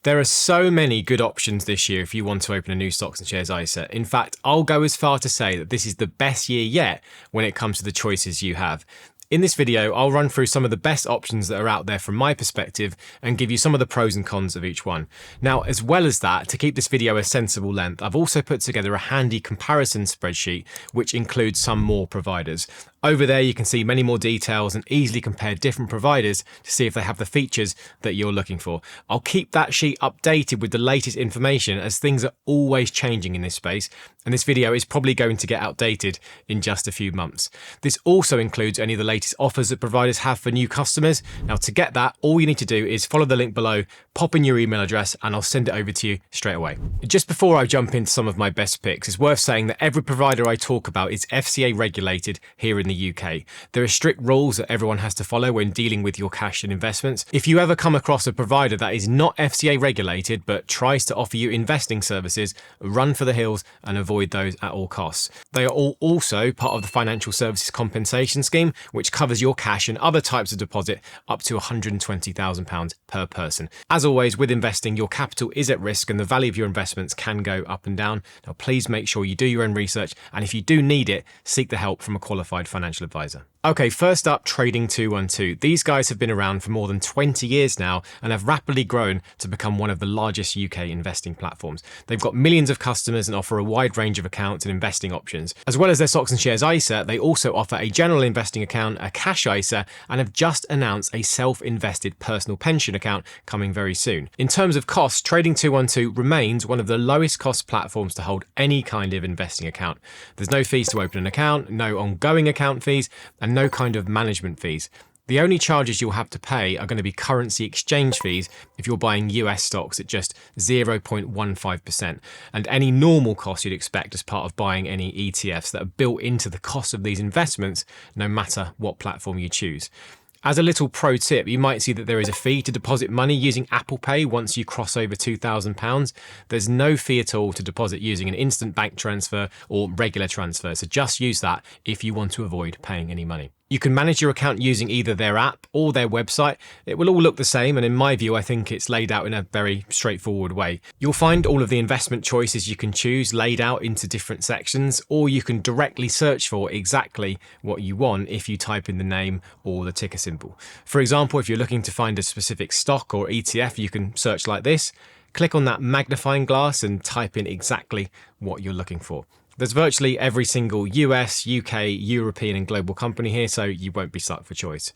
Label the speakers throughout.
Speaker 1: There are so many good options this year if you want to open a new stocks and shares ISA. In fact, I'll go as far to say that this is the best year yet when it comes to the choices you have. In this video, I'll run through some of the best options that are out there from my perspective and give you some of the pros and cons of each one. Now, as well as that, to keep this video a sensible length, I've also put together a handy comparison spreadsheet, which includes some more providers. Over there, you can see many more details and easily compare different providers to see if they have the features that you're looking for. I'll keep that sheet updated with the latest information as things are always changing in this space, and this video is probably going to get outdated in just a few months. This also includes any of the latest offers that providers have for new customers. Now, to get that, all you need to do is follow the link below, pop in your email address, and I'll send it over to you straight away. Just before I jump into some of my best picks, it's worth saying that every provider I talk about is FCA regulated here in the UK. There are strict rules that everyone has to follow when dealing with your cash and investments. If you ever come across a provider that is not FCA regulated but tries to offer you investing services, run for the hills and avoid those at all costs. They are all also part of the Financial Services Compensation Scheme, which covers your cash and other types of deposit up to £120,000 per person. As always, with investing, your capital is at risk and the value of your investments can go up and down. Now, please make sure you do your own research, and if you do need it, seek the help from a qualified financial advisor. Okay, first up, Trading 212. These guys have been around for more than 20 years now and have rapidly grown to become one of the largest UK investing platforms. They've got millions of customers and offer a wide range of accounts and investing options. As well as their stocks and shares ISA, they also offer a general investing account, a cash ISA, and have just announced a self-invested personal pension account coming very soon. In terms of costs, Trading 212 remains one of the lowest cost platforms to hold any kind of investing account. There's no fees to open an account, no ongoing account fees, and no kind of management fees. The only charges you'll have to pay are going to be currency exchange fees if you're buying US stocks at just 0.15%, and any normal costs you'd expect as part of buying any ETFs that are built into the cost of these investments, no matter what platform you choose. As a little pro tip, you might see that there is a fee to deposit money using Apple Pay once you cross over £2,000. There's no fee at all to deposit using an instant bank transfer or regular transfer, so just use that if you want to avoid paying any money. You can manage your account using either their app or their website. It will all look the same, and in my view, I think it's laid out in a very straightforward way. You'll find all of the investment choices you can choose laid out into different sections, or you can directly search for exactly what you want if you type in the name or the ticker symbol. For example, if you're looking to find a specific stock or ETF, you can search like this. Click on that magnifying glass and type in exactly what you're looking for. There's virtually every single US, UK, European and global company here, so you won't be stuck for choice.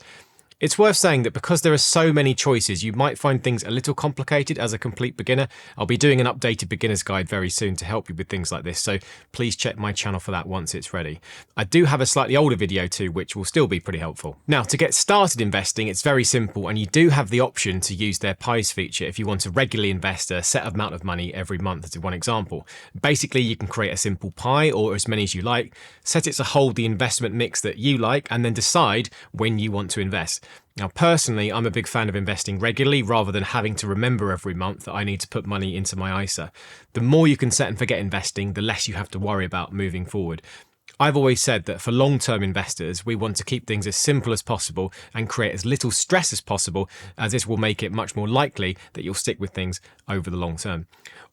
Speaker 1: It's worth saying that because there are so many choices, you might find things a little complicated as a complete beginner. I'll be doing an updated beginner's guide very soon to help you with things like this, so please check my channel for that once it's ready. I do have a slightly older video too, which will still be pretty helpful. Now, to get started investing, it's very simple, and you do have the option to use their pies feature if you want to regularly invest a set amount of money every month, as one example. Basically, you can create a simple pie, or as many as you like, set it to hold the investment mix that you like, and then decide when you want to invest. Now, personally, I'm a big fan of investing regularly rather than having to remember every month that I need to put money into my ISA. The more you can set and forget investing, the less you have to worry about moving forward. I've always said that for long-term investors, we want to keep things as simple as possible and create as little stress as possible, as this will make it much more likely that you'll stick with things over the long term.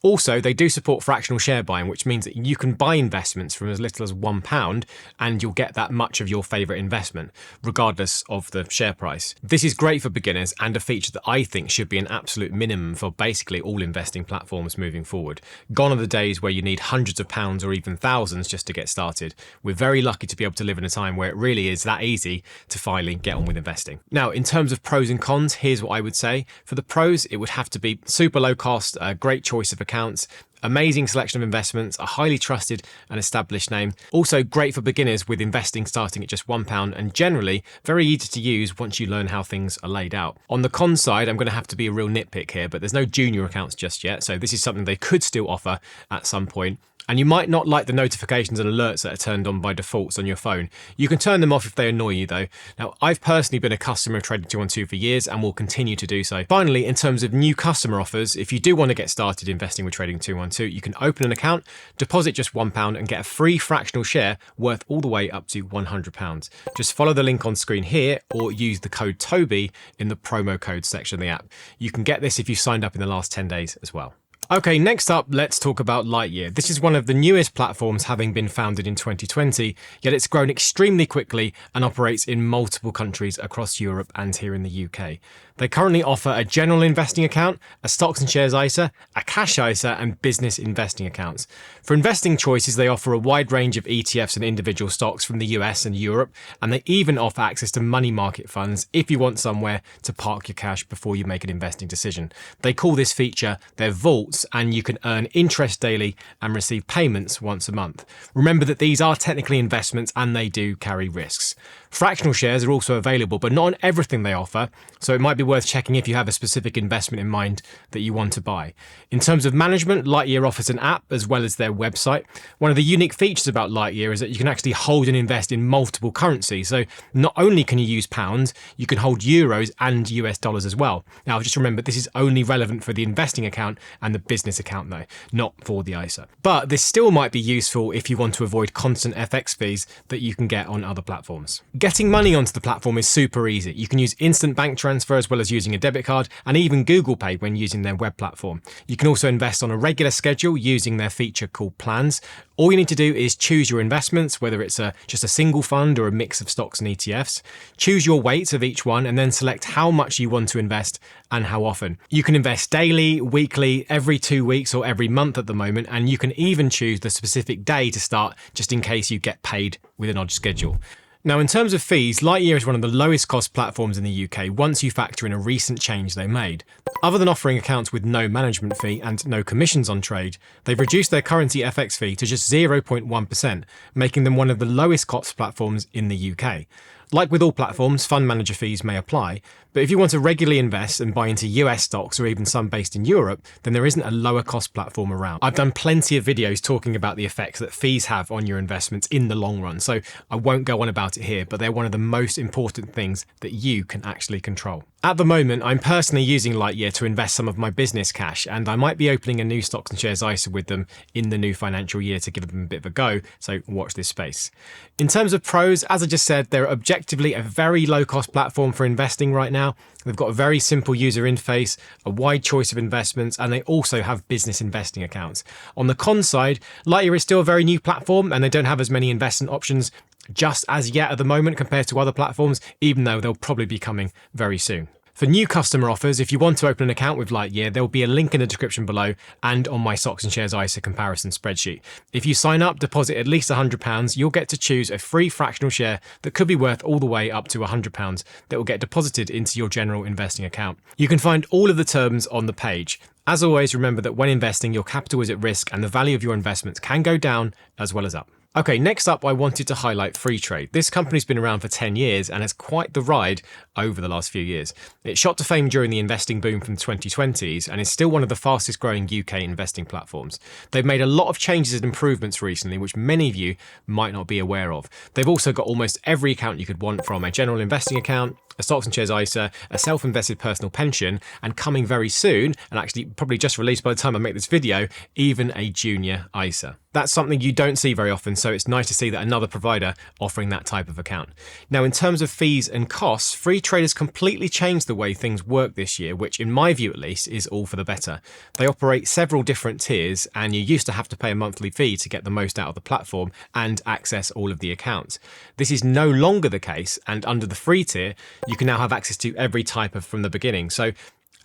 Speaker 1: Also, they do support fractional share buying, which means that you can buy investments from as little as £1 and you'll get that much of your favourite investment, regardless of the share price. This is great for beginners and a feature that I think should be an absolute minimum for basically all investing platforms moving forward. Gone are the days where you need hundreds of pounds or even thousands just to get started. We're very lucky to be able to live in a time where it really is that easy to finally get on with investing. Now, in terms of pros and cons, here's what I would say. For the pros, it would have to be super low cost, a great choice of accounts, amazing selection of investments, a highly trusted and established name. Also great for beginners with investing starting at just £1 and generally very easy to use once you learn how things are laid out. On the con side, I'm going to have to be a real nitpick here, but there's no junior accounts just yet, so this is something they could still offer at some point. And you might not like the notifications and alerts that are turned on by defaults on your phone. You can turn them off if they annoy you though. Now, I've personally been a customer of Trading 212 for years and will continue to do so. Finally, in terms of new customer offers, if you do want to get started investing with Trading 212, too. You can open an account, deposit just £1 and get a free fractional share worth all the way up to £100. Just follow the link on screen here or use the code Toby in the promo code section of the app. You can get this if you signed up in the last 10 days as well. Okay, next up, let's talk about Lightyear. This is one of the newest platforms, having been founded in 2020, yet it's grown extremely quickly and operates in multiple countries across Europe and here in the UK. They currently offer a general investing account, a stocks and shares ISA, a cash ISA, and business investing accounts. For investing choices, they offer a wide range of ETFs and individual stocks from the US and Europe, and they even offer access to money market funds if you want somewhere to park your cash before you make an investing decision. They call this feature their vaults, and you can earn interest daily and receive payments once a month. Remember that these are technically investments and they do carry risks. Fractional shares are also available, but not on everything they offer, so it might be worth checking if you have a specific investment in mind that you want to buy. In terms of management, Lightyear offers an app as well as their website. One of the unique features about Lightyear is that you can actually hold and invest in multiple currencies. So not only can you use pounds, you can hold euros and US dollars as well. Now, just remember, this is only relevant for the investing account and the business account though, not for the ISA. But this still might be useful if you want to avoid constant FX fees that you can get on other platforms. Getting money onto the platform is super easy. You can use instant bank transfer as well as using a debit card, and even Google Pay when using their web platform. You can also invest on a regular schedule using their feature called Plans. All you need to do is choose your investments, whether it's just a single fund or a mix of stocks and ETFs. Choose your weights of each one and then select how much you want to invest and how often. You can invest daily, weekly, every 2 weeks or every month at the moment, and you can even choose the specific day to start just in case you get paid with an odd schedule. Now, in terms of fees, Lightyear is one of the lowest cost platforms in the UK once you factor in a recent change they made. Other than offering accounts with no management fee and no commissions on trade, they've reduced their currency FX fee to just 0.1%, making them one of the lowest cost platforms in the UK. Like with all platforms, fund manager fees may apply, but if you want to regularly invest and buy into US stocks or even some based in Europe, then there isn't a lower cost platform around. I've done plenty of videos talking about the effects that fees have on your investments in the long run, so I won't go on about it here, but they're one of the most important things that you can actually control. At the moment, I'm personally using Lightyear to invest some of my business cash, and I might be opening a new stocks and shares ISA with them in the new financial year to give them a bit of a go, so watch this space. In terms of pros, as I just said, they're objectively a very low-cost platform for investing right now. They've got a very simple user interface, a wide choice of investments, and they also have business investing accounts. On the con side, Lightyear is still a very new platform, and they don't have as many investment options just as yet at the moment compared to other platforms, even though they'll probably be coming very soon. For new customer offers, if you want to open an account with Lightyear, there will be a link in the description below and on my stocks and shares ISA comparison spreadsheet. If you sign up, deposit at least £100, you'll get to choose a free fractional share that could be worth all the way up to £100 that will get deposited into your general investing account. You can find all of the terms on the page. As always, remember that when investing, your capital is at risk and the value of your investments can go down as well as up. Okay, next up, I wanted to highlight Freetrade. This company's been around for 10 years and has quite the ride over the last few years. It shot to fame during the investing boom from the 2020s and is still one of the fastest growing UK investing platforms. They've made a lot of changes and improvements recently, which many of you might not be aware of. They've also got almost every account you could want, from a general investing account, a stocks and shares ISA, a self-invested personal pension, and coming very soon, and actually probably just released by the time I make this video, even a junior ISA. That's something you don't see very often, so it's nice to see that another provider offering that type of account. Now, in terms of fees and costs, Freetrade has completely changed the way things work this year, which in my view at least is all for the better. They operate several different tiers, and you used to have to pay a monthly fee to get the most out of the platform and access all of the accounts. This is no longer the case, and under the free tier, you can now have access to every type of from the beginning. So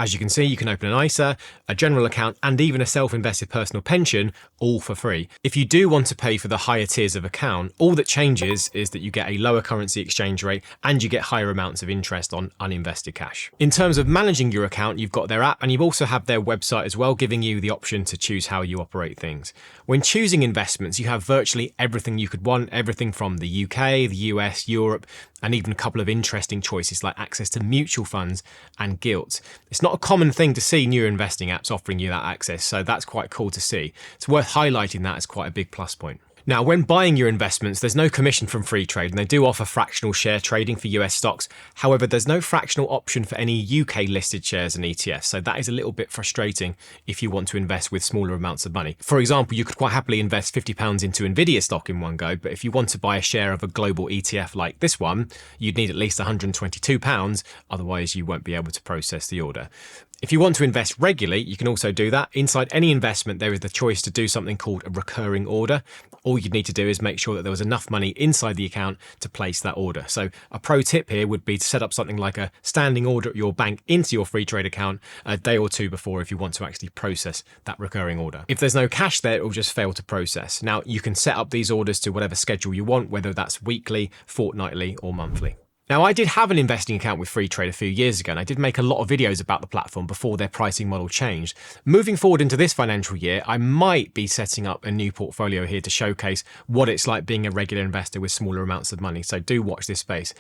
Speaker 1: as you can see, you can open an ISA, a general account, and even a self-invested personal pension, all for free. If you do want to pay for the higher tiers of account, all that changes is that you get a lower currency exchange rate and you get higher amounts of interest on uninvested cash. In terms of managing your account, you've got their app and you also have their website as well, giving you the option to choose how you operate things. When choosing investments, you have virtually everything you could want, everything from the UK, the US, Europe, and even a couple of interesting choices like access to mutual funds and gilts. It's not a common thing to see new investing apps offering you that access, so that's quite cool to see. It's worth highlighting that as quite a big plus point. Now, when buying your investments, there's no commission from Freetrade, and they do offer fractional share trading for US stocks. However, there's no fractional option for any UK listed shares and ETFs, so that is a little bit frustrating if you want to invest with smaller amounts of money. For example, you could quite happily invest £50 into Nvidia stock in one go, but if you want to buy a share of a global ETF like this one, you'd need at least £122, otherwise you won't be able to process the order. If you want to invest regularly, you can also do that. Inside any investment, there is the choice to do something called a recurring order. All you'd need to do is make sure that there was enough money inside the account to place that order. So a pro tip here would be to set up something like a standing order at your bank into your Freetrade account a day or two before if you want to actually process that recurring order. If there's no cash there, it will just fail to process. Now, you can set up these orders to whatever schedule you want, whether that's weekly, fortnightly, or monthly. Now, I did have an investing account with Freetrade a few years ago, and I did make a lot of videos about the platform before their pricing model changed. Moving forward into this financial year, I might be setting up a new portfolio here to showcase what it's like being a regular investor with smaller amounts of money, so do watch this space.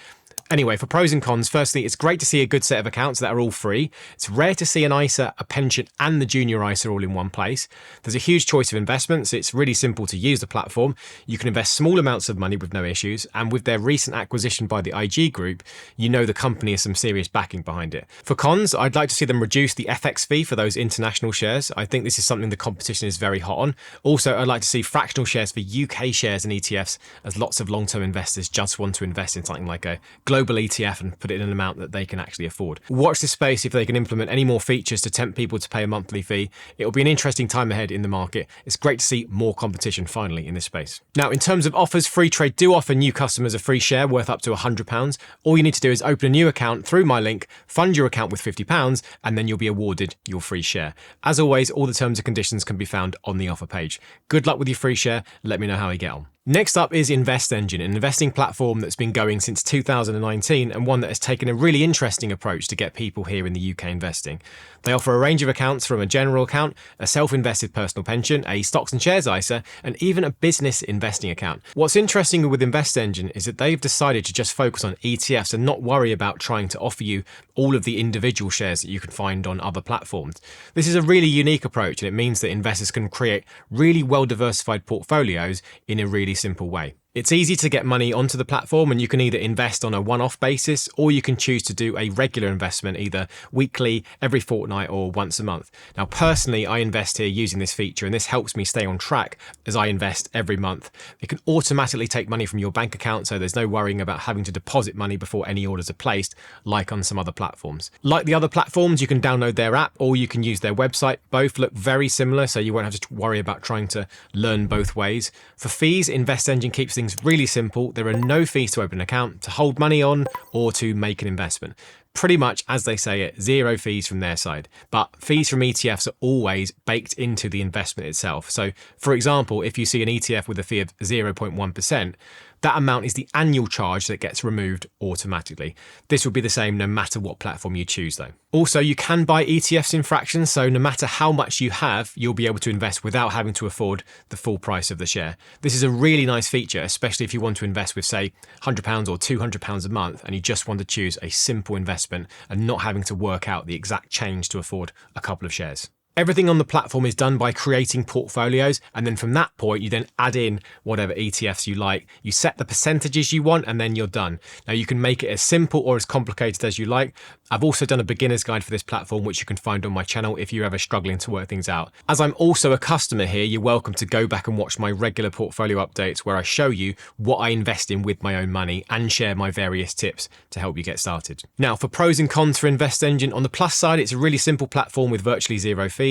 Speaker 1: Anyway, for pros and cons, firstly, it's great to see a good set of accounts that are all free. It's rare to see an ISA, a pension, and the junior ISA all in one place. There's a huge choice of investments. It's really simple to use the platform. You can invest small amounts of money with no issues, and with their recent acquisition by the IG Group, you know the company has some serious backing behind it. For cons, I'd like to see them reduce the FX fee for those international shares. I think this is something the competition is very hot on. Also, I'd like to see fractional shares for UK shares and ETFs, as lots of long-term investors just want to invest in something like a global ETF and put it in an amount that they can actually afford. Watch this space if they can implement any more features to tempt people to pay a monthly fee. It will be an interesting time ahead in the market. It's great to see more competition finally in this space. Now, in terms of offers, Freetrade do offer new customers a free share worth up to £100. All you need to do is open a new account through my link, fund your account with £50, and then you'll be awarded your free share. As always, all the terms and conditions can be found on the offer page. Good luck with your free share. Let me know how you get on. Next up is InvestEngine, an investing platform that's been going since 2019 and one that has taken a really interesting approach to get people here in the UK investing. They offer a range of accounts from a general account, a self-invested personal pension, a stocks and shares ISA, and even a business investing account. What's interesting with InvestEngine is that they've decided to just focus on ETFs and not worry about trying to offer you all of the individual shares that you can find on other platforms. This is a really unique approach, and it means that investors can create really well-diversified portfolios in a really simple way. It's easy to get money onto the platform, and you can either invest on a one-off basis or you can choose to do a regular investment either weekly, every fortnight or once a month. Now, personally, I invest here using this feature, and this helps me stay on track as I invest every month. It can automatically take money from your bank account, so there's no worrying about having to deposit money before any orders are placed, like on some other platforms. Like the other platforms, you can download their app or you can use their website. Both look very similar, so you won't have to worry about trying to learn both ways. For fees, InvestEngine keeps things really simple. There are no fees to open an account, to hold money on, or to make an investment. Pretty much, as they say it, zero fees from their side. But fees from ETFs are always baked into the investment itself. So, for example, if you see an ETF with a fee of 0.1%, that amount is the annual charge that gets removed automatically. This will be the same no matter what platform you choose though. Also, you can buy ETFs in fractions, so no matter how much you have, you'll be able to invest without having to afford the full price of the share. This is a really nice feature, especially if you want to invest with, say, £100 or £200 a month, and you just want to choose a simple investment and not having to work out the exact change to afford a couple of shares. Everything on the platform is done by creating portfolios, and then from that point you then add in whatever ETFs you like. You set the percentages you want and then you're done. Now you can make it as simple or as complicated as you like. I've also done a beginner's guide for this platform, which you can find on my channel if you're ever struggling to work things out. As I'm also a customer here, you're welcome to go back and watch my regular portfolio updates where I show you what I invest in with my own money and share my various tips to help you get started. Now, for pros and cons for InvestEngine, on the plus side, it's a really simple platform with virtually zero fees.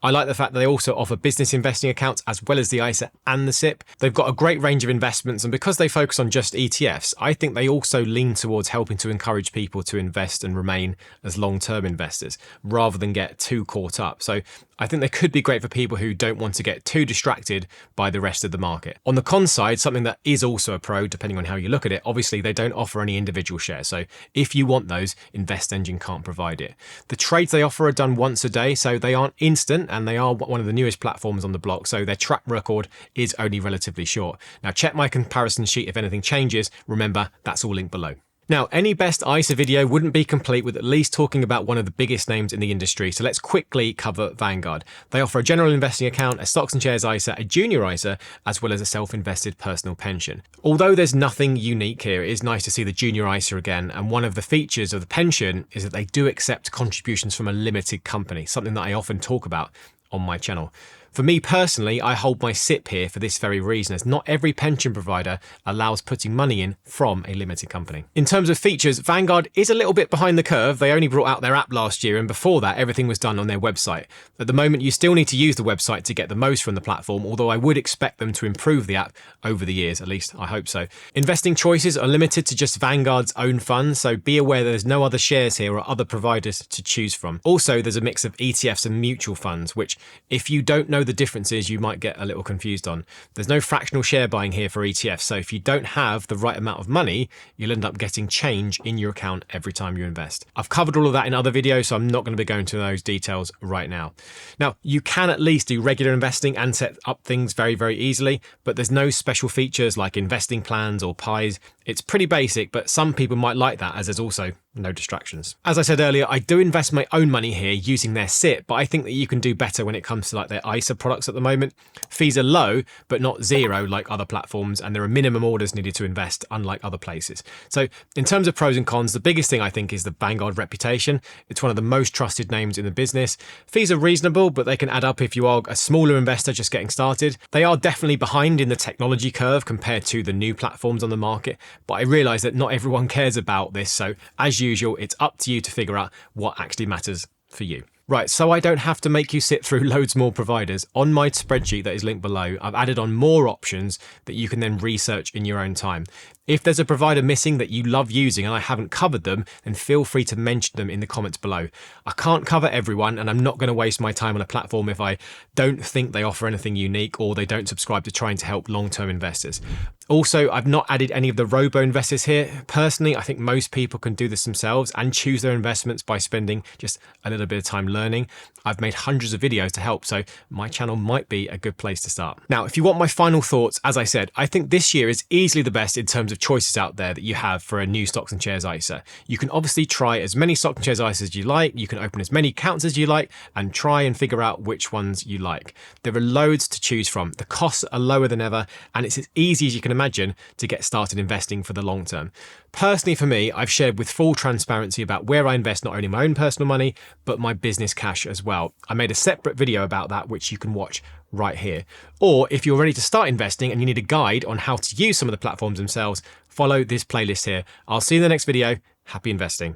Speaker 1: I like the fact that they also offer business investing accounts as well as the ISA and the SIP. They've got a great range of investments, and because they focus on just ETFs, I think they also lean towards helping to encourage people to invest and remain as long-term investors rather than get too caught up. So I think they could be great for people who don't want to get too distracted by the rest of the market. On the con side, something that is also a pro, depending on how you look at it, obviously they don't offer any individual shares. So if you want those, InvestEngine can't provide it. The trades they offer are done once a day, so they aren't instant, and they are one of the newest platforms on the block, so their track record is only relatively short. Now check my comparison sheet if anything changes. Remember, that's all linked below. Now, any best ISA video wouldn't be complete with at least talking about one of the biggest names in the industry, so let's quickly cover Vanguard. They offer a general investing account, a stocks and shares ISA, a junior ISA, as well as a self-invested personal pension. Although there's nothing unique here, it is nice to see the junior ISA again, and one of the features of the pension is that they do accept contributions from a limited company, something that I often talk about on my channel. For me personally, I hold my SIP here for this very reason, as not every pension provider allows putting money in from a limited company. In terms of features, Vanguard is a little bit behind the curve. They only brought out their app last year, and before that, everything was done on their website. At the moment, you still need to use the website to get the most from the platform, although I would expect them to improve the app over the years, at least I hope so. Investing choices are limited to just Vanguard's own funds, so be aware there's no other shares here or other providers to choose from. Also, there's a mix of ETFs and mutual funds, which if you don't know the differences, you might get a little confused on. There's no fractional share buying here for ETFs, so if you don't have the right amount of money, you'll end up getting change in your account every time you invest. I've covered all of that in other videos, so I'm not going to be going into those details right now. Now, you can at least do regular investing and set up things very, very easily, but there's no special features like investing plans or pies. It's pretty basic, but some people might like that, as there's also no distractions. As I said earlier, I do invest my own money here using their SIP, but I think that you can do better when it comes to like their ISA products at the moment. Fees are low, but not zero like other platforms, and there are minimum orders needed to invest, unlike other places. So in terms of pros and cons, the biggest thing I think is the Vanguard reputation. It's one of the most trusted names in the business. Fees are reasonable, but they can add up if you are a smaller investor just getting started. They are definitely behind in the technology curve compared to the new platforms on the market, but I realise that not everyone cares about this, so as usual, it's up to you to figure out what actually matters for you. Right, so I don't have to make you sit through loads more providers. On my spreadsheet that is linked below, I've added on more options that you can then research in your own time. If there's a provider missing that you love using and I haven't covered them, then feel free to mention them in the comments below. I can't cover everyone, and I'm not going to waste my time on a platform if I don't think they offer anything unique or they don't subscribe to trying to help long-term investors. Also, I've not added any of the robo-investors here. Personally, I think most people can do this themselves and choose their investments by spending just a little bit of time learning. I've made hundreds of videos to help, so my channel might be a good place to start. Now, if you want my final thoughts, as I said, I think this year is easily the best in terms of choices out there that you have for a new stocks and shares ISA. You can obviously try as many stocks and shares ISAs as you like, you can open as many accounts as you like, and try and figure out which ones you like. There are loads to choose from. The costs are lower than ever, and it's as easy as you can imagine to get started investing for the long term. Personally, for me, I've shared with full transparency about where I invest not only my own personal money, but my business cash as well. I made a separate video about that, which you can watch right here. Or if you're ready to start investing and you need a guide on how to use some of the platforms themselves, follow this playlist here. I'll see you in the next video. Happy investing.